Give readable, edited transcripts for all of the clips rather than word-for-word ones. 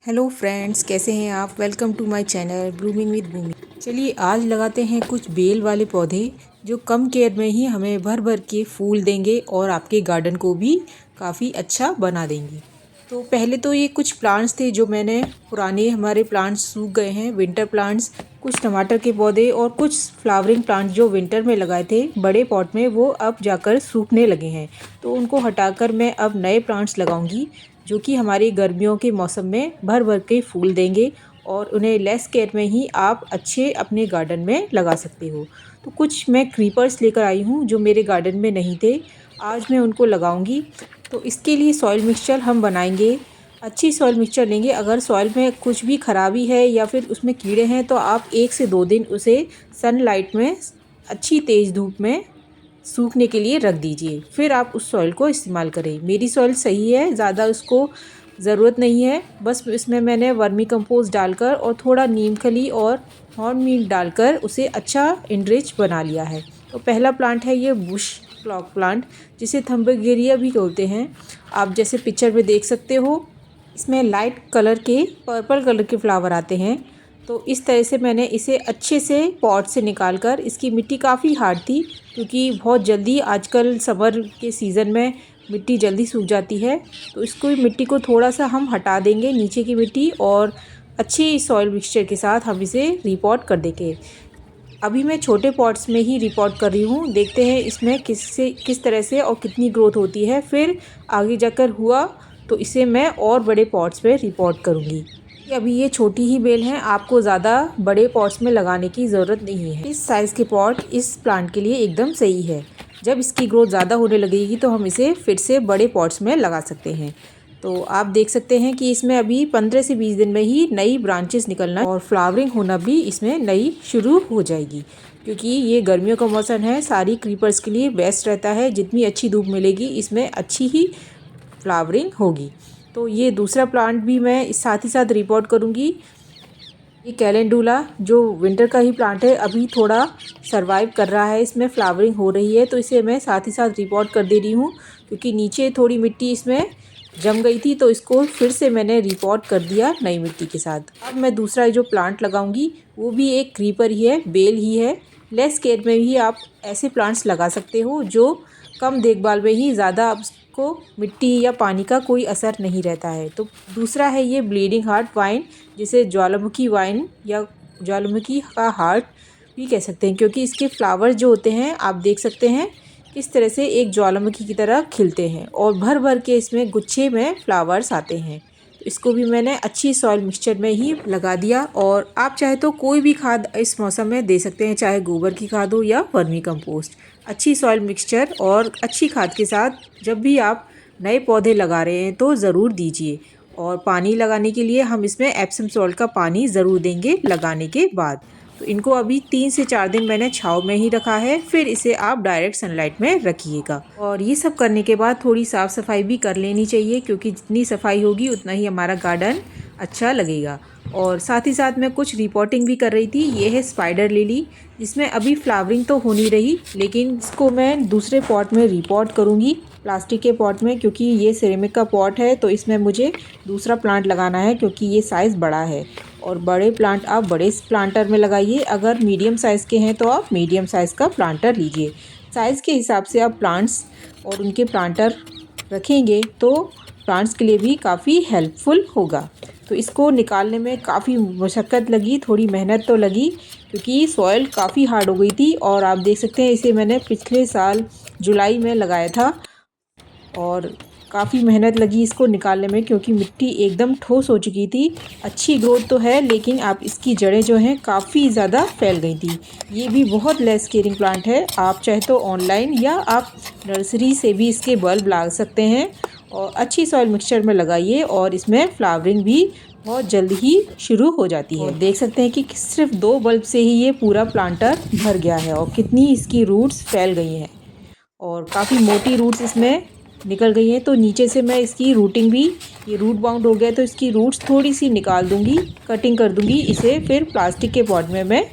Hello friends, कैसे हैं आप। Welcome to my channel blooming with Bhumi. चलिए आज लगाते हैं कुछ बेल वाले पौधे जो कम केयर में ही हमें भर भर के फूल देंगे और आपके गार्डन को भी काफ़ी अच्छा बना देंगे। तो पहले तो ये कुछ प्लांट्स थे जो मैंने पुराने हमारे प्लांट्स सूख गए हैं, विंटर प्लांट्स, कुछ टमाटर के पौधे और कुछ फ्लावरिंग प्लांट्स जो विंटर में लगाए थे बड़े पॉट में, वो अब जाकर सूखने लगे हैं। तो उनको हटाकर मैं अब नए प्लांट्स लगाऊंगी जो कि हमारी गर्मियों के मौसम में भर भर के फूल देंगे और उन्हें लेस केयर में ही आप अच्छे अपने गार्डन में लगा सकते हो। तो कुछ मैं क्रीपर्स लेकर आई हूँ जो मेरे गार्डन में नहीं थे, आज मैं उनको लगाऊंगी। तो इसके लिए सॉइल मिक्सचर हम बनाएंगे। अच्छी सॉइल मिक्सचर लेंगे। अगर सॉइल में कुछ भी खराबी है या फिर उसमें कीड़े हैं तो आप 1 से 2 दिन उसे सनलाइट में अच्छी तेज़ धूप में सूखने के लिए रख दीजिए, फिर आप उस सॉइल को इस्तेमाल करें। मेरी सॉइल सही है, ज़्यादा उसको ज़रूरत नहीं है। बस इसमें मैंने वर्मी कंपोस्ट डालकर और थोड़ा नीम खली और हॉर्न मीट डालकर उसे अच्छा इनरिच बना लिया है। तो पहला प्लांट है ये बुश क्लॉक प्लांट, जिसे थम्बेगेरिया भी बोलते हैं। आप जैसे पिक्चर में देख सकते हो, इसमें लाइट कलर के पर्पल कलर के फ्लावर आते हैं। तो इस तरह से मैंने इसे अच्छे से पॉट से निकाल कर, इसकी मिट्टी काफ़ी हार्ड थी क्योंकि बहुत जल्दी आजकल समर के सीज़न में मिट्टी जल्दी सूख जाती है। तो इसको मिट्टी को थोड़ा सा हम हटा देंगे नीचे की मिट्टी, और अच्छी सॉइल मिक्सचर के साथ हम इसे रिपॉट कर देंगे। अभी मैं छोटे पॉट्स में ही रिपॉट कर रही हूँ, देखते हैं इसमें किस तरह से और कितनी ग्रोथ होती है। फिर आगे जाकर हुआ तो इसे मैं और बड़े पॉट्स में रिपॉट करूँगी। अभी ये छोटी ही बेल हैं, आपको ज़्यादा बड़े पॉट्स में लगाने की ज़रूरत नहीं है। इस साइज़ के पॉट इस प्लांट के लिए एकदम सही है। जब इसकी ग्रोथ ज़्यादा होने लगेगी तो हम इसे फिर से बड़े पॉट्स में लगा सकते हैं। तो आप देख सकते हैं कि इसमें अभी 15 से 20 दिन में ही नई ब्रांचेस निकलना और फ्लावरिंग होना भी इसमें नई शुरू हो जाएगी। क्योंकि ये गर्मियों का मौसम है, सारी क्रीपर्स के लिए बेस्ट रहता है। जितनी अच्छी धूप मिलेगी इसमें अच्छी ही फ्लावरिंग होगी। तो ये दूसरा प्लांट भी मैं इस साथ ही साथ रिपोर्ट करूँगी। ये कैलेंडुला जो विंटर का ही प्लांट है, अभी थोड़ा सरवाइव कर रहा है, इसमें फ्लावरिंग हो रही है। तो इसे मैं साथ ही साथ रिपोर्ट कर दे रही हूँ क्योंकि नीचे थोड़ी मिट्टी इसमें जम गई थी, तो इसको फिर से मैंने रिपोर्ट कर दिया नई मिट्टी के साथ। अब मैं दूसरा जो प्लांट लगाऊंगी वो भी एक क्रीपर ही है, बेल ही है। लेस केयर में भी आप ऐसे प्लांट्स लगा सकते हो जो कम देखभाल में ही ज़्यादा को मिट्टी या पानी का कोई असर नहीं रहता है। तो दूसरा है ये ब्लीडिंग हार्ट वाइन, जिसे ज्वालामुखी वाइन या ज्वालामुखी का हार्ट भी कह सकते हैं, क्योंकि इसके फ्लावर्स जो होते हैं आप देख सकते हैं किस तरह से एक ज्वालामुखी की तरह खिलते हैं और भर भर के इसमें गुच्छे में फ्लावर्स आते हैं। तो इसको भी मैंने अच्छी सॉइल मिक्सचर में ही लगा दिया। और आप चाहे तो कोई भी खाद इस मौसम में दे सकते हैं, चाहे गोबर की खाद हो या वर्मी कंपोस्ट। अच्छी सॉइल मिक्सचर और अच्छी खाद के साथ जब भी आप नए पौधे लगा रहे हैं तो ज़रूर दीजिए। और पानी लगाने के लिए हम इसमें एप्सम सॉल्ट का पानी ज़रूर देंगे लगाने के बाद। तो इनको अभी 3 से 4 दिन मैंने छाँव में ही रखा है, फिर इसे आप डायरेक्ट सनलाइट में रखिएगा। और ये सब करने के बाद थोड़ी साफ़ सफाई भी कर लेनी चाहिए, क्योंकि जितनी सफाई होगी उतना ही हमारा गार्डन अच्छा लगेगा। और साथ ही साथ मैं कुछ रिपोर्टिंग भी कर रही थी। ये है स्पाइडर लिली, जिसमें अभी फ्लावरिंग तो हो नहीं रही, लेकिन इसको मैं दूसरे पॉट में रिपोर्ट करूँगी, प्लास्टिक के पॉट में, क्योंकि ये सिरेमिक का पॉट है। तो इसमें मुझे दूसरा प्लांट लगाना है क्योंकि ये साइज़ बड़ा है। और बड़े प्लांट आप बड़े प्लांटर में लगाइए, अगर मीडियम साइज़ के हैं तो आप मीडियम साइज़ का प्लांटर लीजिए। साइज़ के हिसाब से आप प्लांट्स और उनके प्लांटर रखेंगे तो प्लांट्स के लिए भी काफ़ी हेल्पफुल होगा। तो इसको निकालने में काफ़ी मशक्क़त लगी, थोड़ी मेहनत तो लगी, क्योंकि सॉइल काफ़ी हार्ड हो गई थी। और आप देख सकते हैं इसे मैंने पिछले साल जुलाई में लगाया था और काफ़ी मेहनत लगी इसको निकालने में, क्योंकि मिट्टी एकदम ठोस हो चुकी थी। अच्छी ग्रोथ तो है लेकिन आप इसकी जड़ें जो हैं काफ़ी ज़्यादा फैल गई थी। ये भी बहुत लेस केयरिंग प्लांट है, आप चाहे तो ऑनलाइन या आप नर्सरी से भी इसके बल्ब ला सकते हैं और अच्छी सॉइल मिक्सचर में लगाइए और इसमें फ्लावरिंग भी बहुत जल्द ही शुरू हो जाती है। और देख सकते हैं कि सिर्फ 2 बल्ब से ही ये पूरा प्लांटर भर गया है और कितनी इसकी रूट्स फैल गई हैं और काफ़ी मोटी रूट्स इसमें निकल गई हैं। तो नीचे से मैं इसकी रूटिंग भी, ये रूट बाउंड हो गया तो इसकी रूट्स थोड़ी सी निकाल दूंगी, कटिंग कर दूंगी। इसे फिर प्लास्टिक के पॉट में मैं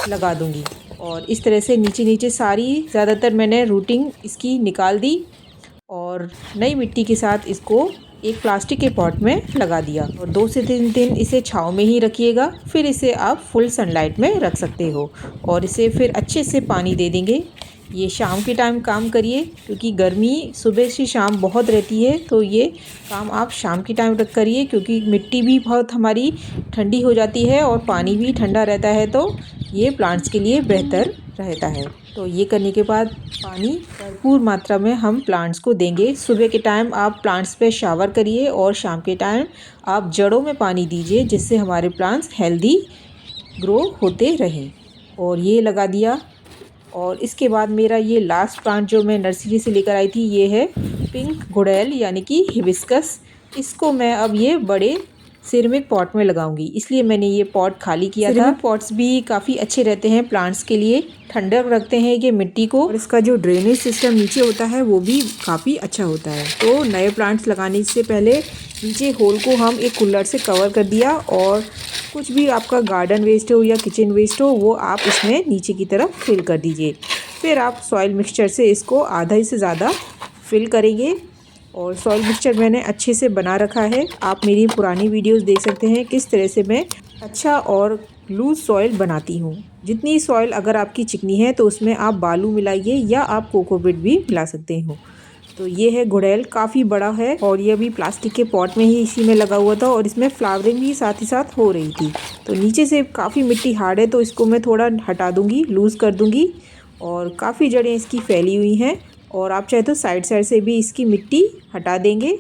लगा दूंगी और इस तरह से नीचे नीचे सारी ज़्यादातर मैंने रूटिंग इसकी निकाल दी और नई मिट्टी के साथ इसको एक प्लास्टिक के पॉट में लगा दिया और 2 से 3 दिन इसे छाँव में ही रखिएगा। फिर इसे आप फुल सनलाइट में रख सकते हो और इसे फिर अच्छे से पानी दे देंगे। ये शाम के टाइम काम करिए क्योंकि गर्मी सुबह से शाम बहुत रहती है, तो ये काम आप शाम के टाइम रख करिए क्योंकि मिट्टी भी बहुत हमारी ठंडी हो जाती है और पानी भी ठंडा रहता है, तो ये प्लांट्स के लिए बेहतर रहता है। तो ये करने के बाद पानी भरपूर मात्रा में हम प्लांट्स को देंगे। सुबह के टाइम आप प्लांट्स पे शावर करिए और शाम के टाइम आप जड़ों में पानी दीजिए, जिससे हमारे प्लांट्स हेल्दी ग्रो होते रहें। और ये लगा दिया। और इसके बाद मेरा ये लास्ट प्लांट जो मैं नर्सरी से लेकर आई थी, ये है पिंक गुड़ैल यानी कि हिबिस्कस। इसको मैं अब ये बड़े सिरेमिक पॉट में लगाऊंगी, इसलिए मैंने ये पॉट खाली किया था। सिरेमिक पॉट्स भी काफ़ी अच्छे रहते हैं प्लांट्स के लिए, ठंडक रखते हैं ये मिट्टी को, और इसका जो ड्रेनेज सिस्टम नीचे होता है वो भी काफ़ी अच्छा होता है। तो नए प्लांट्स लगाने से पहले नीचे होल को हम एक कूलर से कवर कर दिया और कुछ भी आपका गार्डन वेस्ट हो या किचन वेस्ट हो वो आप इसमें नीचे की तरफ फिल कर दीजिए। फिर आप सॉइल मिक्सचर से इसको आधा से ज़्यादा फिल करेंगे। और सॉइल मिक्सचर मैंने अच्छे से बना रखा है। आप मेरी पुरानी वीडियोस देख सकते हैं किस तरह से मैं अच्छा और लूज़ सॉइल बनाती हूँ। जितनी सॉइल अगर आपकी चिकनी है तो उसमें आप बालू मिलाइए या आप कोकोपीट भी मिला सकते हो। तो ये है गुड़ैल, काफ़ी बड़ा है और ये भी प्लास्टिक के पॉट में ही इसी में लगा हुआ था और इसमें फ्लावरिंग भी साथ ही साथ हो रही थी। तो नीचे से काफ़ी मिट्टी हार्ड है तो इसको मैं थोड़ा हटा दूँगी, लूज़ कर दूँगी। और काफ़ी जड़ें इसकी फैली हुई हैं और आप चाहे तो साइड से भी इसकी मिट्टी हटा देंगे।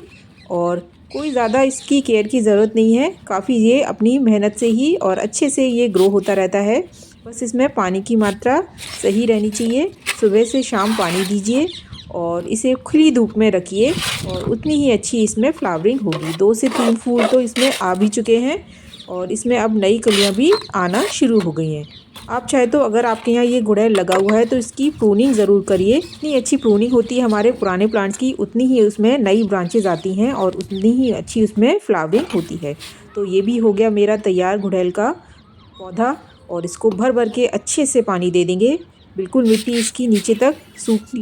और कोई ज़्यादा इसकी केयर की ज़रूरत नहीं है, काफ़ी ये अपनी मेहनत से ही और अच्छे से ये ग्रो होता रहता है। बस इसमें पानी की मात्रा सही रहनी चाहिए। सुबह से शाम पानी दीजिए और इसे खुली धूप में रखिए और उतनी ही अच्छी इसमें फ्लावरिंग होगी। 2 से 3 फूल तो इसमें आ भी चुके हैं और इसमें अब नई कलियाँ भी आना शुरू हो गई हैं। आप चाहे तो अगर आपके यहाँ ये गुड़ैल लगा हुआ है तो इसकी प्रूनिंग ज़रूर करिए। इतनी अच्छी प्रूनिंग होती है हमारे पुराने प्लांट्स की, उतनी ही उसमें नई ब्रांचेज आती हैं और उतनी ही अच्छी उसमें फ्लावरिंग होती है। तो ये भी हो गया मेरा तैयार गुड़ैल का पौधा और इसको भर भर के अच्छे से पानी दे देंगे। बिल्कुल मिट्टी इसकी नीचे तक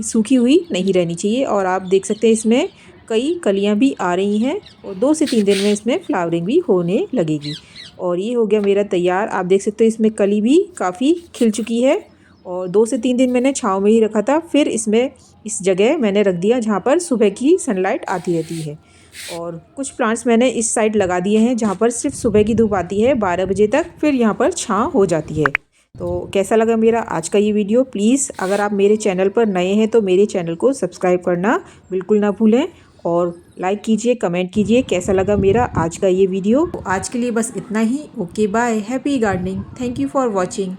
सूखी हुई नहीं रहनी चाहिए। और आप देख सकते हैं इसमें कई कलियां भी आ रही हैं और 2 से 3 दिन में इसमें फ्लावरिंग भी होने लगेगी। और ये हो गया मेरा तैयार। आप देख सकते हो इसमें कली भी काफ़ी खिल चुकी है और 2 से 3 दिन मैंने छाँव में ही रखा था। फिर इसमें इस जगह मैंने रख दिया जहाँ पर सुबह की सनलाइट आती रहती है। और कुछ प्लांट्स मैंने इस साइड लगा दिए हैं जहाँ पर सिर्फ सुबह की धूप आती है 12 बजे तक, फिर यहाँ पर छाँव हो जाती है। तो कैसा लगा मेरा आज का ये वीडियो? प्लीज़ अगर आप मेरे चैनल पर नए हैं तो मेरे चैनल को सब्सक्राइब करना बिल्कुल ना भूलें और लाइक कीजिए, कमेंट कीजिए कैसा लगा मेरा आज का ये वीडियो। तो आज के लिए बस इतना ही। Okay bye, happy gardening, thank you for watching.